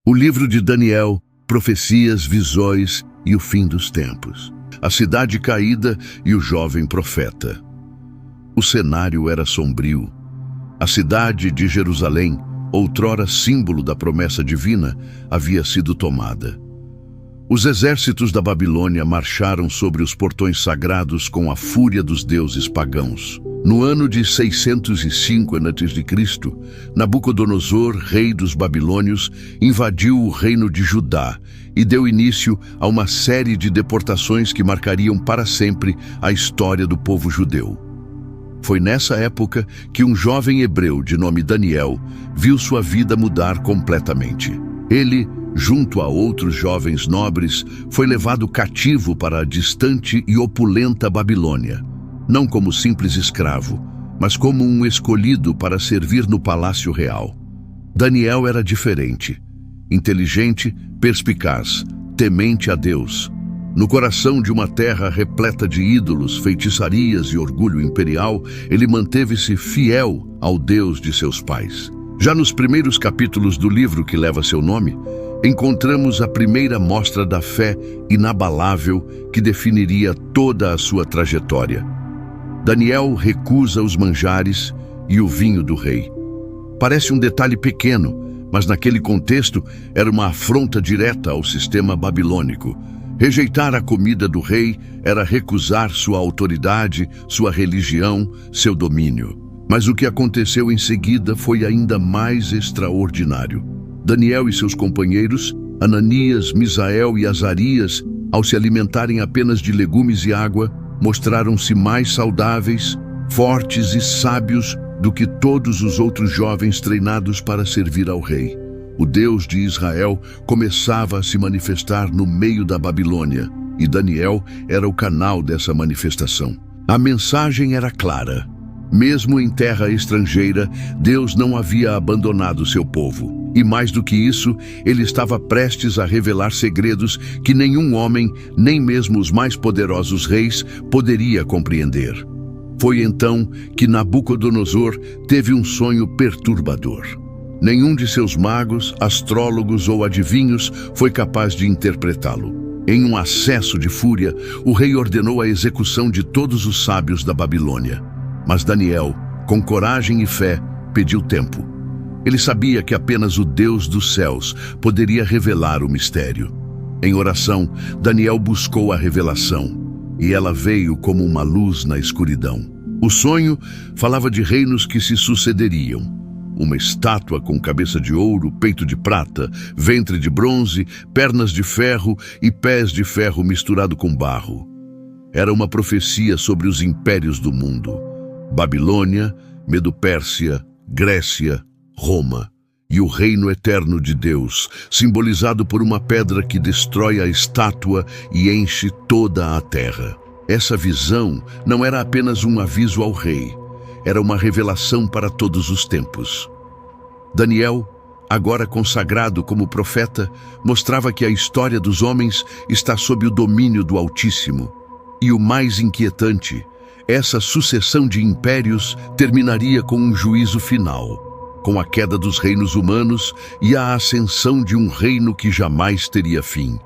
O livro de Daniel, profecias, visões e o fim dos tempos. A cidade caída e o jovem profeta. O cenário era sombrio. A cidade de Jerusalém, outrora símbolo da promessa divina, havia sido tomada. Os exércitos da Babilônia marcharam sobre os portões sagrados com a fúria dos deuses pagãos. No ano de 605 a.C., Nabucodonosor, rei dos babilônios, invadiu o reino de Judá e deu início a uma série de deportações que marcariam para sempre a história do povo judeu. Foi nessa época que um jovem hebreu de nome Daniel viu sua vida mudar completamente. Ele, junto a outros jovens nobres, foi levado cativo para a distante e opulenta Babilônia. Não como simples escravo, mas como um escolhido para servir no palácio real. Daniel era diferente, inteligente, perspicaz, temente a Deus. No coração de uma terra repleta de ídolos, feitiçarias e orgulho imperial, ele manteve-se fiel ao Deus de seus pais. Já nos primeiros capítulos do livro que leva seu nome, encontramos a primeira mostra da fé inabalável que definiria toda a sua trajetória. Daniel recusa os manjares e o vinho do rei. Parece um detalhe pequeno, mas naquele contexto era uma afronta direta ao sistema babilônico. Rejeitar a comida do rei era recusar sua autoridade, sua religião, seu domínio. Mas o que aconteceu em seguida foi ainda mais extraordinário. Daniel e seus companheiros, Ananias, Misael e Azarias, ao se alimentarem apenas de legumes e água, mostraram-se mais saudáveis, fortes e sábios do que todos os outros jovens treinados para servir ao rei. O Deus de Israel começava a se manifestar no meio da Babilônia, e Daniel era o canal dessa manifestação. A mensagem era clara. Mesmo em terra estrangeira, Deus não havia abandonado seu povo. E mais do que isso, ele estava prestes a revelar segredos que nenhum homem, nem mesmo os mais poderosos reis, poderia compreender. Foi então que Nabucodonosor teve um sonho perturbador. Nenhum de seus magos, astrólogos ou adivinhos foi capaz de interpretá-lo. Em um acesso de fúria, o rei ordenou a execução de todos os sábios da Babilônia. Mas Daniel, com coragem e fé, pediu tempo. Ele sabia que apenas o Deus dos céus poderia revelar o mistério. Em oração, Daniel buscou a revelação, e ela veio como uma luz na escuridão. O sonho falava de reinos que se sucederiam. Uma estátua com cabeça de ouro, peito de prata, ventre de bronze, pernas de ferro e pés de ferro misturado com barro. Era uma profecia sobre os impérios do mundo. Babilônia, Medo-Pérsia, Grécia, Roma e o reino eterno de Deus, simbolizado por uma pedra que destrói a estátua e enche toda a terra. Essa visão não era apenas um aviso ao rei, era uma revelação para todos os tempos. Daniel, agora consagrado como profeta, mostrava que a história dos homens está sob o domínio do Altíssimo. E o mais inquietante, essa sucessão de impérios terminaria com um juízo final, com a queda dos reinos humanos e a ascensão de um reino que jamais teria fim.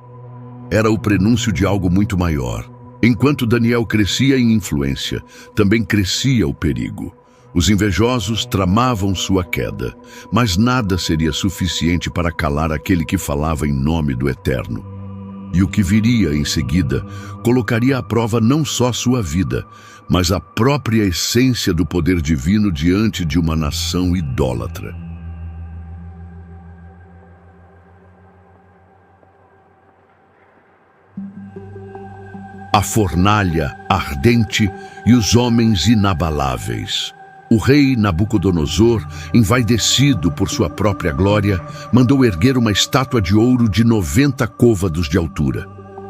Era o prenúncio de algo muito maior. Enquanto Daniel crescia em influência, também crescia o perigo. Os invejosos tramavam sua queda, mas nada seria suficiente para calar aquele que falava em nome do Eterno. E o que viria em seguida colocaria à prova não só sua vida, mas a própria essência do poder divino diante de uma nação idólatra. A fornalha ardente e os homens inabaláveis. O rei Nabucodonosor, envaidecido por sua própria glória, mandou erguer uma estátua de ouro de 90 côvados de altura.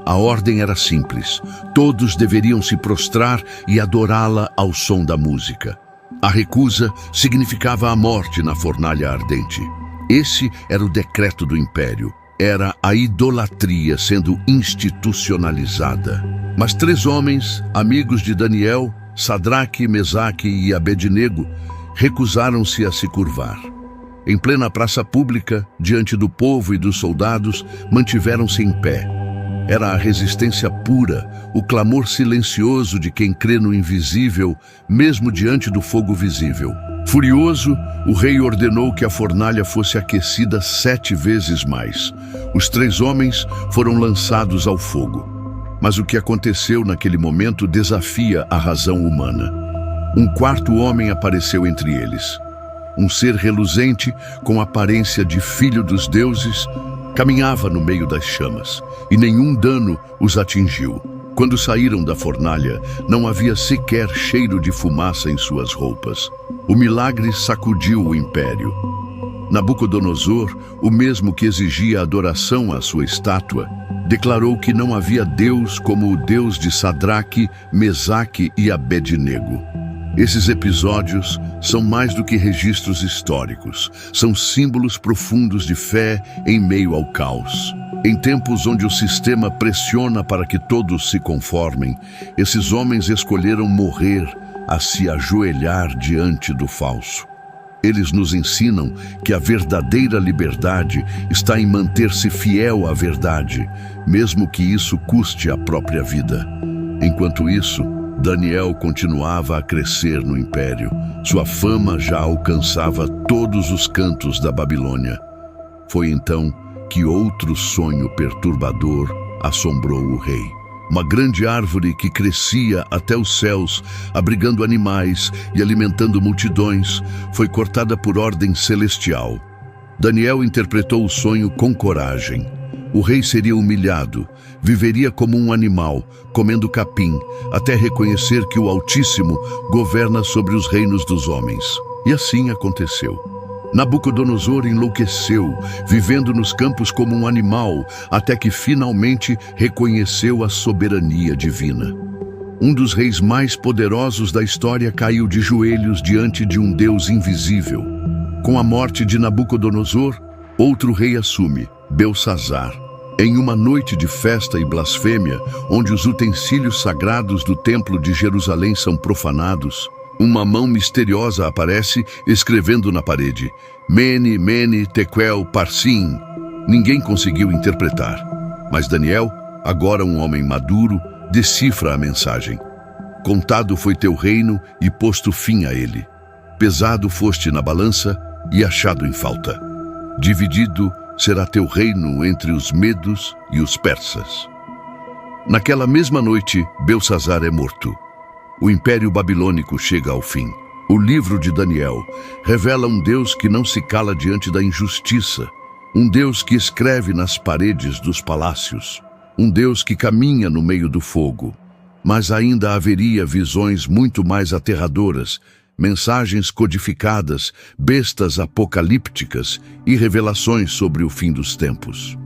A ordem era simples. Todos deveriam se prostrar e adorá-la ao som da música. A recusa significava a morte na fornalha ardente. Esse era o decreto do império. Era a idolatria sendo institucionalizada. Mas 3 homens, amigos de Daniel, Sadraque, Mesaque e Abednego, recusaram-se a se curvar. em plena praça pública, diante do povo e dos soldados, mantiveram-se em pé. Era a resistência pura, o clamor silencioso de quem crê no invisível, mesmo diante do fogo visível. Furioso, o rei ordenou que a fornalha fosse aquecida 7 vezes mais. Os 3 homens foram lançados ao fogo. Mas o que aconteceu naquele momento desafia a razão humana. Um 4º homem apareceu entre eles. Um ser reluzente, com aparência de filho dos deuses, caminhava no meio das chamas, e nenhum dano os atingiu. Quando saíram da fornalha, não havia sequer cheiro de fumaça em suas roupas. O milagre sacudiu o império. Nabucodonosor, o mesmo que exigia adoração à sua estátua, declarou que não havia Deus como o Deus de Sadraque, Mesaque e Abednego. Esses episódios são mais do que registros históricos, são símbolos profundos de fé em meio ao caos. Em tempos onde o sistema pressiona para que todos se conformem, esses homens escolheram morrer a se ajoelhar diante do falso. Eles nos ensinam que a verdadeira liberdade está em manter-se fiel à verdade, mesmo que isso custe a própria vida. Enquanto isso, Daniel continuava a crescer no império. Sua fama já alcançava todos os cantos da Babilônia. Foi então que outro sonho perturbador assombrou o rei. Uma grande árvore que crescia até os céus, abrigando animais e alimentando multidões, foi cortada por ordem celestial. Daniel interpretou o sonho com coragem. O rei seria humilhado, viveria como um animal, comendo capim, até reconhecer que o Altíssimo governa sobre os reinos dos homens. E assim aconteceu. Nabucodonosor enlouqueceu, vivendo nos campos como um animal, até que finalmente reconheceu a soberania divina. Um dos reis mais poderosos da história caiu de joelhos diante de um Deus invisível. Com a morte de Nabucodonosor, outro rei assume, Belsazar. Em uma noite de festa e blasfêmia, onde os utensílios sagrados do templo de Jerusalém são profanados, uma mão misteriosa aparece escrevendo na parede: Mene, Mene, Tekel, Parsim. Ninguém conseguiu interpretar, mas Daniel, agora um homem maduro, decifra a mensagem. Contado foi teu reino e posto fim a ele. Pesado foste na balança e achado em falta. Dividido será teu reino entre os medos e os persas. Naquela mesma noite, Belsazar é morto. O Império Babilônico chega ao fim. O livro de Daniel revela um Deus que não se cala diante da injustiça, um Deus que escreve nas paredes dos palácios, um Deus que caminha no meio do fogo. Mas ainda haveria visões muito mais aterradoras, mensagens codificadas, bestas apocalípticas e revelações sobre o fim dos tempos.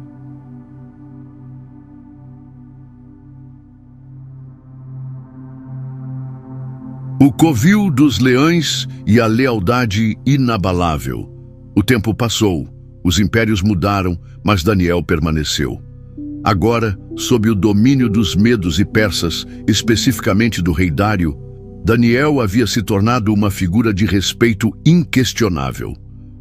O covil dos leões e a lealdade inabalável. O tempo passou, os impérios mudaram, mas Daniel permaneceu. Agora, sob o domínio dos medos e persas, especificamente do rei Dário, Daniel havia se tornado uma figura de respeito inquestionável.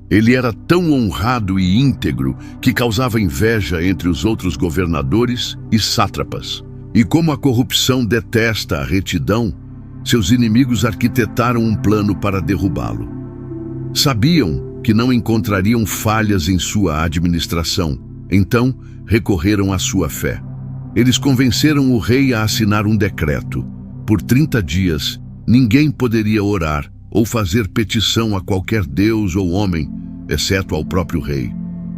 Ele era tão honrado e íntegro que causava inveja entre os outros governadores e sátrapas. E como a corrupção detesta a retidão, seus inimigos arquitetaram um plano para derrubá-lo. Sabiam que não encontrariam falhas em sua administração, então recorreram à sua fé. Eles convenceram o rei a assinar um decreto. Por 30 dias, ninguém poderia orar ou fazer petição a qualquer deus ou homem, exceto ao próprio rei.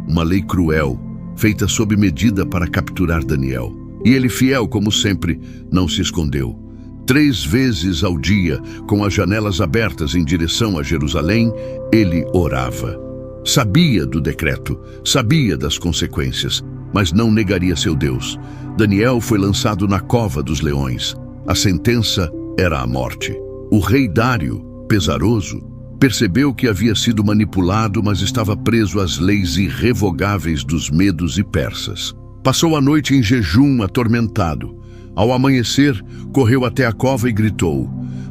Uma lei cruel, feita sob medida para capturar Daniel. E ele, fiel como sempre, não se escondeu. 3 vezes ao dia, com as janelas abertas em direção a Jerusalém, ele orava. Sabia do decreto, sabia das consequências, mas não negaria seu Deus. Daniel foi lançado na cova dos leões. A sentença era a morte. O rei Dário, pesaroso, percebeu que havia sido manipulado, mas estava preso às leis irrevogáveis dos medos e persas. Passou a noite em jejum atormentado. Ao amanhecer, correu até a cova e gritou: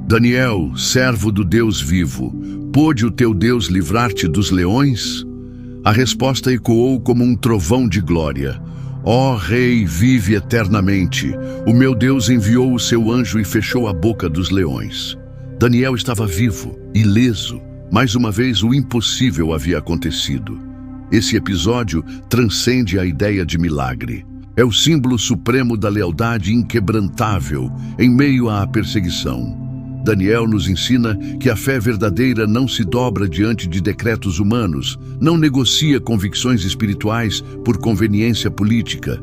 Daniel, servo do Deus vivo, pôde o teu Deus livrar-te dos leões? A resposta ecoou como um trovão de glória. Ó Rei, vive eternamente. O meu Deus enviou o seu anjo e fechou a boca dos leões. Daniel estava vivo, ileso. Mais uma vez, o impossível havia acontecido. Esse episódio transcende a ideia de milagre. É o símbolo supremo da lealdade inquebrantável em meio à perseguição. Daniel nos ensina que a fé verdadeira não se dobra diante de decretos humanos, não negocia convicções espirituais por conveniência política.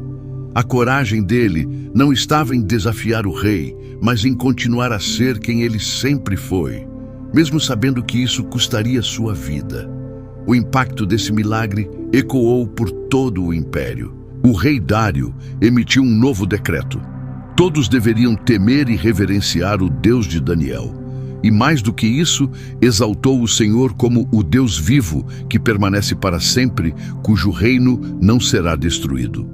A coragem dele não estava em desafiar o rei, mas em continuar a ser quem ele sempre foi, mesmo sabendo que isso custaria sua vida. O impacto desse milagre ecoou por todo o império. O rei Dário emitiu um novo decreto. Todos deveriam temer e reverenciar o Deus de Daniel. E mais do que isso, exaltou o Senhor como o Deus vivo, que permanece para sempre, cujo reino não será destruído.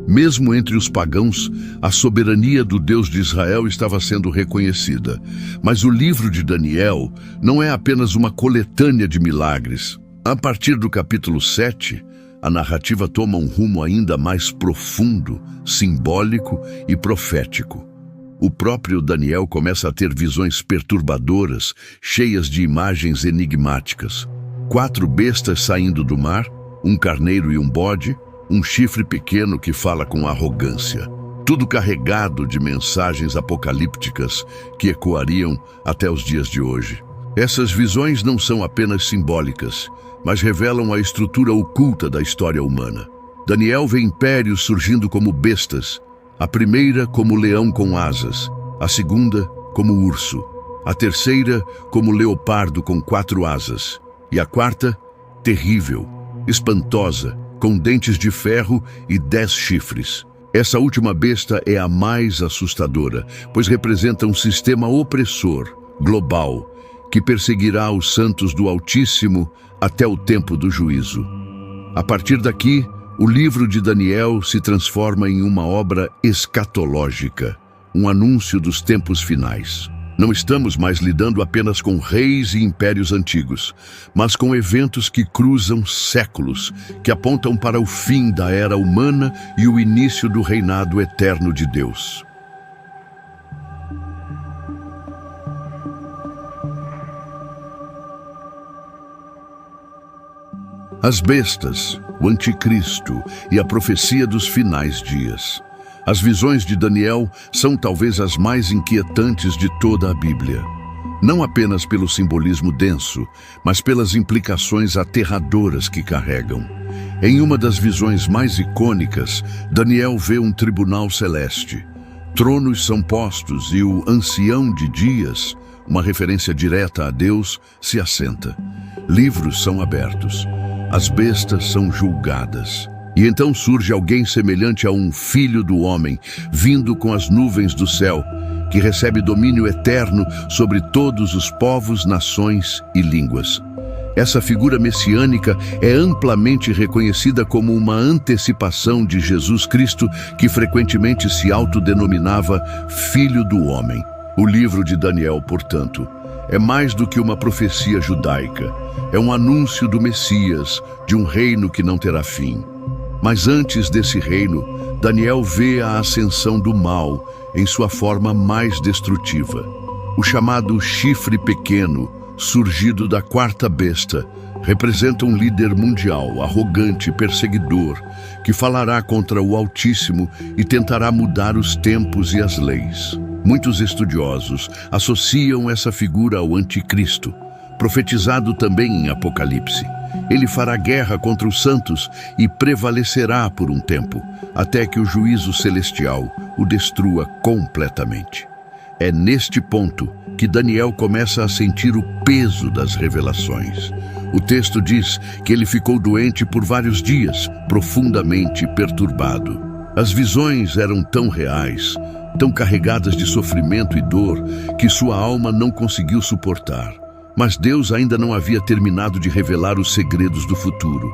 Mesmo entre os pagãos, a soberania do Deus de Israel estava sendo reconhecida. Mas o livro de Daniel não é apenas uma coletânea de milagres. A partir do capítulo 7, a narrativa toma um rumo ainda mais profundo, simbólico e profético. O próprio Daniel começa a ter visões perturbadoras, cheias de imagens enigmáticas. 4 bestas saindo do mar, um carneiro e um bode, um chifre pequeno que fala com arrogância. Tudo carregado de mensagens apocalípticas que ecoariam até os dias de hoje. Essas visões não são apenas simbólicas, mas revelam a estrutura oculta da história humana. Daniel vê impérios surgindo como bestas, a primeira como leão com asas, a segunda como urso, a terceira como leopardo com 4 asas, e a quarta, terrível, espantosa, com dentes de ferro e 10 chifres. Essa última besta é a mais assustadora, pois representa um sistema opressor, global, que perseguirá os santos do Altíssimo até o tempo do juízo. A partir daqui, o livro de Daniel se transforma em uma obra escatológica, um anúncio dos tempos finais. Não estamos mais lidando apenas com reis e impérios antigos, mas com eventos que cruzam séculos, que apontam para o fim da era humana e o início do reinado eterno de Deus. As bestas, o anticristo e a profecia dos finais dias. As visões de Daniel são talvez as mais inquietantes de toda a Bíblia. Não apenas pelo simbolismo denso, mas pelas implicações aterradoras que carregam. Em uma das visões mais icônicas, Daniel vê um tribunal celeste. Tronos são postos e o ancião de dias, uma referência direta a Deus, se assenta. Livros são abertos. As bestas são julgadas. E então surge alguém semelhante a um filho do homem, vindo com as nuvens do céu, que recebe domínio eterno sobre todos os povos, nações e línguas. Essa figura messiânica é amplamente reconhecida como uma antecipação de Jesus Cristo, que frequentemente se autodenominava Filho do Homem. O livro de Daniel, portanto, é mais do que uma profecia judaica. É um anúncio do Messias, de um reino que não terá fim. Mas antes desse reino, Daniel vê a ascensão do mal em sua forma mais destrutiva. O chamado chifre pequeno, surgido da 4ª besta, representa um líder mundial, arrogante, perseguidor, que falará contra o Altíssimo e tentará mudar os tempos e as leis. Muitos estudiosos associam essa figura ao anticristo, profetizado também em Apocalipse. Ele fará guerra contra os santos e prevalecerá por um tempo, até que o juízo celestial o destrua completamente. É neste ponto que Daniel começa a sentir o peso das revelações. O texto diz que ele ficou doente por vários dias, profundamente perturbado. As visões eram tão reais, tão carregadas de sofrimento e dor, que sua alma não conseguiu suportar. Mas Deus ainda não havia terminado de revelar os segredos do futuro.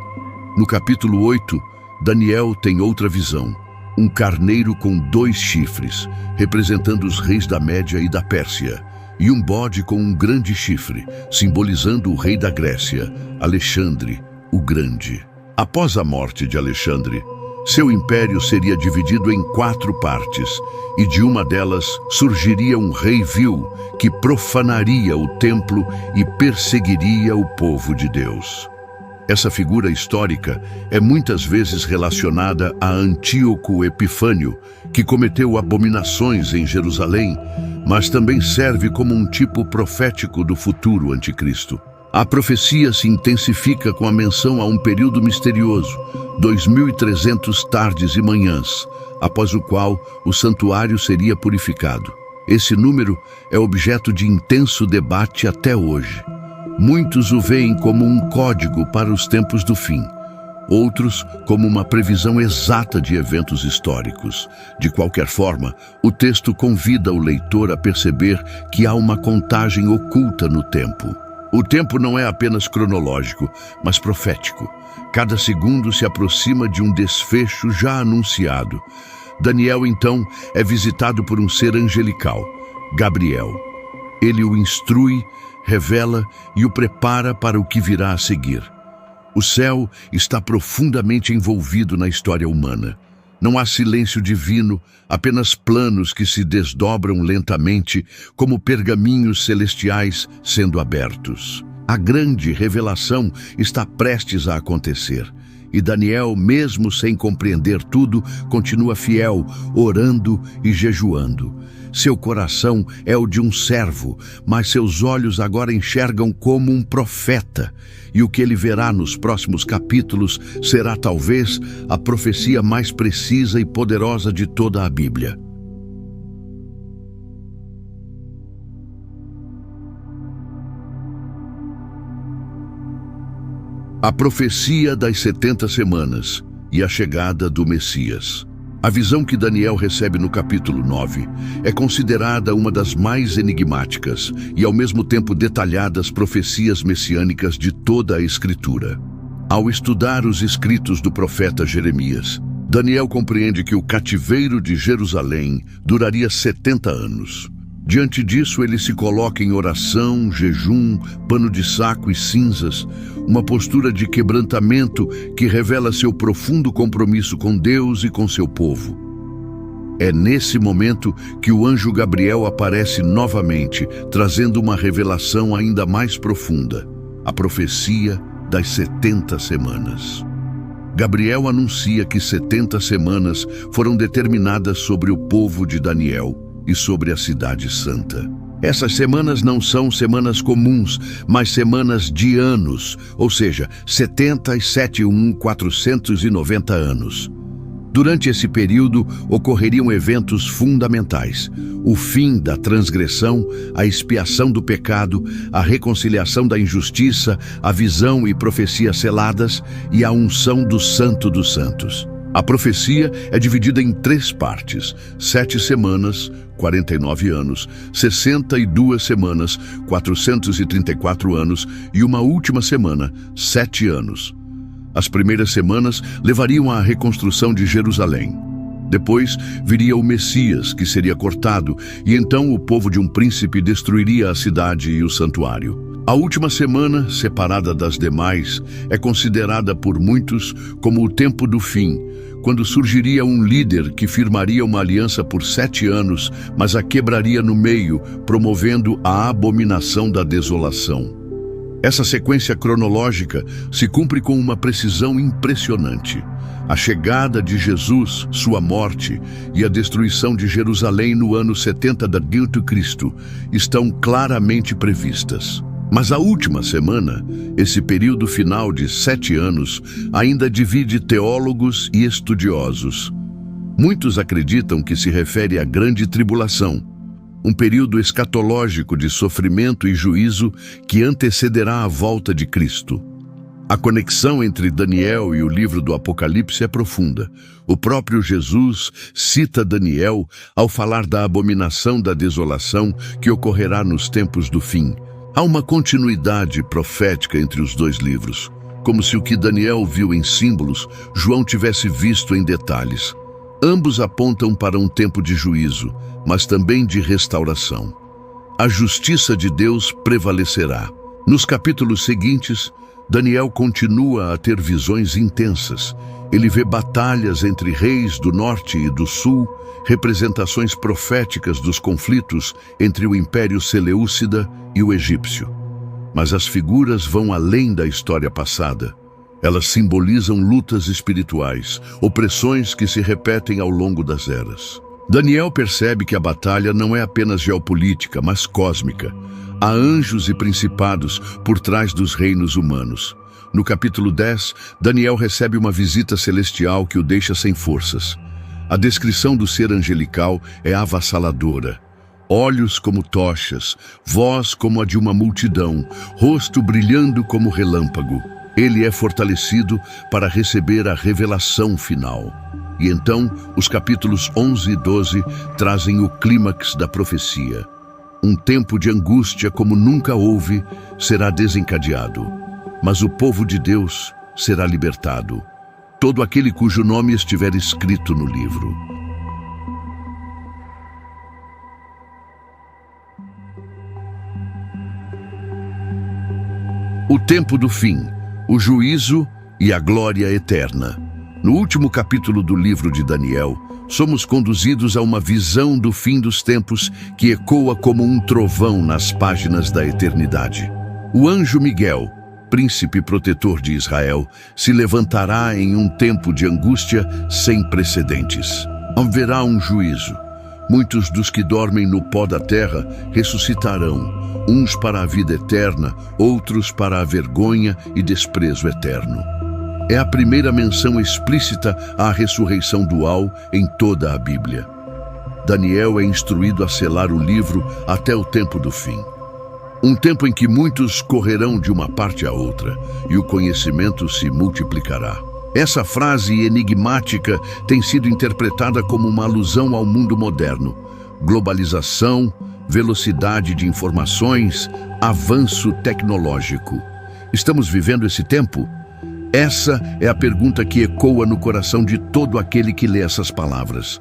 No capítulo 8, Daniel tem outra visão. Um carneiro com 2 chifres, representando os reis da Média e da Pérsia, e um bode com um grande chifre, simbolizando o rei da Grécia, Alexandre, o Grande. Após a morte de Alexandre, seu império seria dividido em 4 partes, e de uma delas surgiria um rei vil que profanaria o templo e perseguiria o povo de Deus. Essa figura histórica é muitas vezes relacionada a Antíoco Epifânio, que cometeu abominações em Jerusalém, mas também serve como um tipo profético do futuro anticristo. A profecia se intensifica com a menção a um período misterioso, 2300 tardes e manhãs, após o qual o santuário seria purificado. Esse número é objeto de intenso debate até hoje. Muitos o veem como um código para os tempos do fim, outros como uma previsão exata de eventos históricos. De qualquer forma, o texto convida o leitor a perceber que há uma contagem oculta no tempo. O tempo não é apenas cronológico, mas profético. Cada segundo se aproxima de um desfecho já anunciado. Daniel, então, é visitado por um ser angelical, Gabriel. Ele o instrui, revela e o prepara para o que virá a seguir. O céu está profundamente envolvido na história humana. Não há silêncio divino, apenas planos que se desdobram lentamente, como pergaminhos celestiais sendo abertos. A grande revelação está prestes a acontecer. E Daniel, mesmo sem compreender tudo, continua fiel, orando e jejuando. Seu coração é o de um servo, mas seus olhos agora enxergam como um profeta. E o que ele verá nos próximos capítulos será talvez a profecia mais precisa e poderosa de toda a Bíblia. A profecia das 70 semanas e a chegada do Messias. A visão que Daniel recebe no capítulo 9 é considerada uma das mais enigmáticas e ao mesmo tempo detalhadas profecias messiânicas de toda a Escritura. Ao estudar os escritos do profeta Jeremias, Daniel compreende que o cativeiro de Jerusalém duraria 70 anos. Diante disso, ele se coloca em oração, jejum, pano de saco e cinzas, uma postura de quebrantamento que revela seu profundo compromisso com Deus e com seu povo. É nesse momento que o anjo Gabriel aparece novamente, trazendo uma revelação ainda mais profunda, a profecia das 70 semanas. Gabriel anuncia que 70 semanas foram determinadas sobre o povo de Daniel e sobre a cidade santa. Essas semanas não são semanas comuns, mas semanas de anos, ou seja, 70 e 7 490 anos. Durante esse período, ocorreriam eventos fundamentais: o fim da transgressão, a expiação do pecado, a reconciliação da injustiça, a visão e profecia seladas e a unção do Santo dos Santos. A profecia é dividida em 3 partes: 7 semanas, 49 anos, 62 semanas, 434 anos e uma última semana, 7 anos. As primeiras semanas levariam à reconstrução de Jerusalém. Depois viria o Messias, que seria cortado, e então o povo de um príncipe destruiria a cidade e o santuário. A última semana, separada das demais, é considerada por muitos como o tempo do fim, quando surgiria um líder que firmaria uma aliança por 7 anos, mas a quebraria no meio, promovendo a abominação da desolação. Essa sequência cronológica se cumpre com uma precisão impressionante. A chegada de Jesus, sua morte e a destruição de Jerusalém no ano 70 do Cristo estão claramente previstas. Mas a última semana, esse período final de 7 anos, ainda divide teólogos e estudiosos. Muitos acreditam que se refere à Grande Tribulação, um período escatológico de sofrimento e juízo que antecederá a volta de Cristo. A conexão entre Daniel e o livro do Apocalipse é profunda. O próprio Jesus cita Daniel ao falar da abominação da desolação que ocorrerá nos tempos do fim. Há uma continuidade profética entre os 2 livros, como se o que Daniel viu em símbolos, João tivesse visto em detalhes. Ambos apontam para um tempo de juízo, mas também de restauração. A justiça de Deus prevalecerá. Nos capítulos seguintes, Daniel continua a ter visões intensas. Ele vê batalhas entre reis do norte e do sul, representações proféticas dos conflitos entre o Império Seleucida e o egípcio. Mas as figuras vão além da história passada. Elas simbolizam lutas espirituais, opressões que se repetem ao longo das eras. Daniel percebe que a batalha não é apenas geopolítica, mas cósmica. Há anjos e principados por trás dos reinos humanos. No capítulo 10, Daniel recebe uma visita celestial que o deixa sem forças. A descrição do ser angelical é avassaladora. Olhos como tochas, voz como a de uma multidão, rosto brilhando como relâmpago. Ele é fortalecido para receber a revelação final. E então, os capítulos 11 e 12 trazem o clímax da profecia. Um tempo de angústia como nunca houve será desencadeado, mas o povo de Deus será libertado. Todo aquele cujo nome estiver escrito no livro. O tempo do fim, o juízo e a glória eterna. No último capítulo do livro de Daniel, somos conduzidos a uma visão do fim dos tempos que ecoa como um trovão nas páginas da eternidade. O anjo Miguel, príncipe protetor de Israel, se levantará em um tempo de angústia sem precedentes. Haverá um juízo. Muitos dos que dormem no pó da terra ressuscitarão, uns para a vida eterna, outros para a vergonha e desprezo eterno. É a primeira menção explícita à ressurreição dual em toda a Bíblia. Daniel é instruído a selar o livro até o tempo do fim. Um tempo em que muitos correrão de uma parte a outra e o conhecimento se multiplicará. Essa frase enigmática tem sido interpretada como uma alusão ao mundo moderno. Globalização, velocidade de informações, avanço tecnológico. Estamos vivendo esse tempo? Essa é a pergunta que ecoa no coração de todo aquele que lê essas palavras.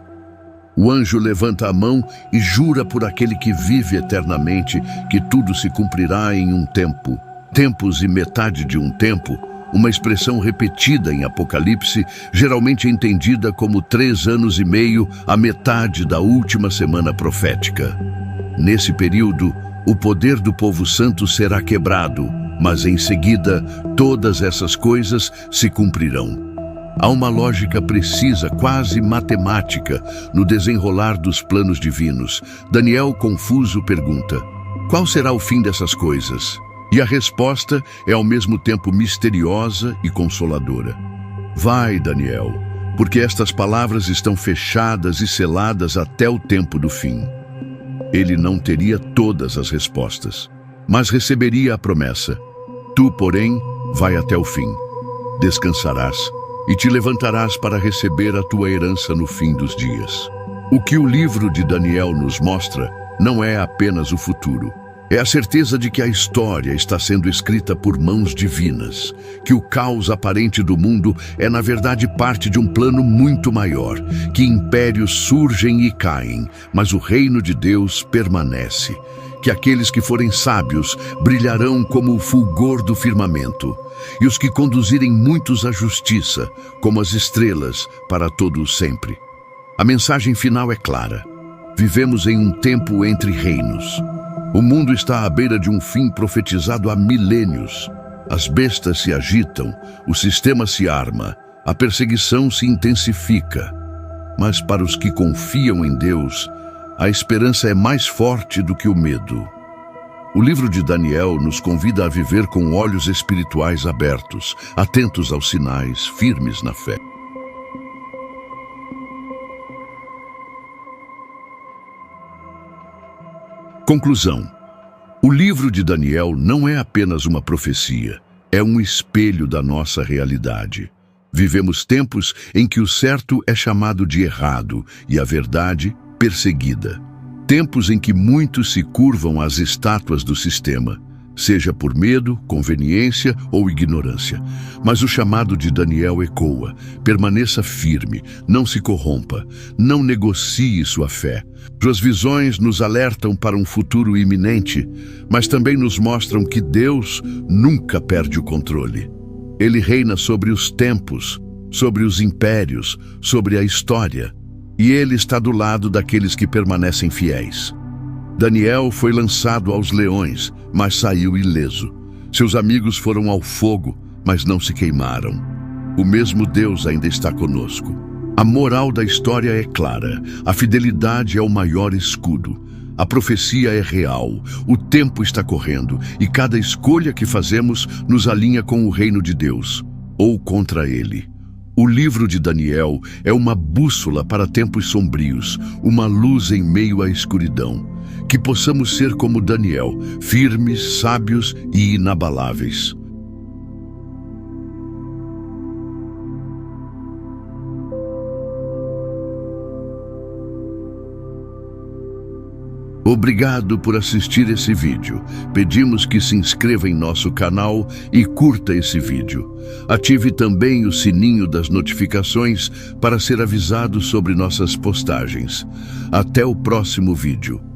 O anjo levanta a mão e jura por aquele que vive eternamente que tudo se cumprirá em um tempo. Tempos e metade de um tempo, uma expressão repetida em Apocalipse, geralmente entendida como 3 anos e meio, a metade da última semana profética. Nesse período, o poder do povo santo será quebrado, mas em seguida, todas essas coisas se cumprirão. Há uma lógica precisa, quase matemática, no desenrolar dos planos divinos. Daniel, confuso, pergunta: qual será o fim dessas coisas? E a resposta é ao mesmo tempo misteriosa e consoladora. Vai, Daniel, porque estas palavras estão fechadas e seladas até o tempo do fim. Ele não teria todas as respostas, mas receberia a promessa. Tu, porém, vai até o fim. Descansarás e te levantarás para receber a tua herança no fim dos dias. O que o livro de Daniel nos mostra não é apenas o futuro. É a certeza de que a história está sendo escrita por mãos divinas, que o caos aparente do mundo é na verdade parte de um plano muito maior, que impérios surgem e caem, mas o reino de Deus permanece, que aqueles que forem sábios brilharão como o fulgor do firmamento, e os que conduzirem muitos à justiça, como as estrelas, para todo o sempre. A mensagem final é clara. Vivemos em um tempo entre reinos. O mundo está à beira de um fim profetizado há milênios. As bestas se agitam, o sistema se arma, a perseguição se intensifica. Mas para os que confiam em Deus, a esperança é mais forte do que o medo. O livro de Daniel nos convida a viver com olhos espirituais abertos, atentos aos sinais, firmes na fé. Conclusão. O livro de Daniel não é apenas uma profecia, é um espelho da nossa realidade. Vivemos tempos em que o certo é chamado de errado e a verdade perseguida. Tempos em que muitos se curvam às estátuas do sistema, seja por medo, conveniência ou ignorância. Mas o chamado de Daniel ecoa: permaneça firme, não se corrompa, não negocie sua fé. Suas visões nos alertam para um futuro iminente, mas também nos mostram que Deus nunca perde o controle. Ele reina sobre os tempos, sobre os impérios, sobre a história, e Ele está do lado daqueles que permanecem fiéis. Daniel foi lançado aos leões, mas saiu ileso. Seus amigos foram ao fogo, mas não se queimaram. O mesmo Deus ainda está conosco. A moral da história é clara. A fidelidade é o maior escudo. A profecia é real. O tempo está correndo e cada escolha que fazemos nos alinha com o reino de Deus ou contra ele. O livro de Daniel é uma bússola para tempos sombrios, uma luz em meio à escuridão. Que possamos ser como Daniel, firmes, sábios e inabaláveis. Obrigado por assistir esse vídeo. Pedimos que se inscreva em nosso canal e curta esse vídeo. Ative também o sininho das notificações para ser avisado sobre nossas postagens. Até o próximo vídeo.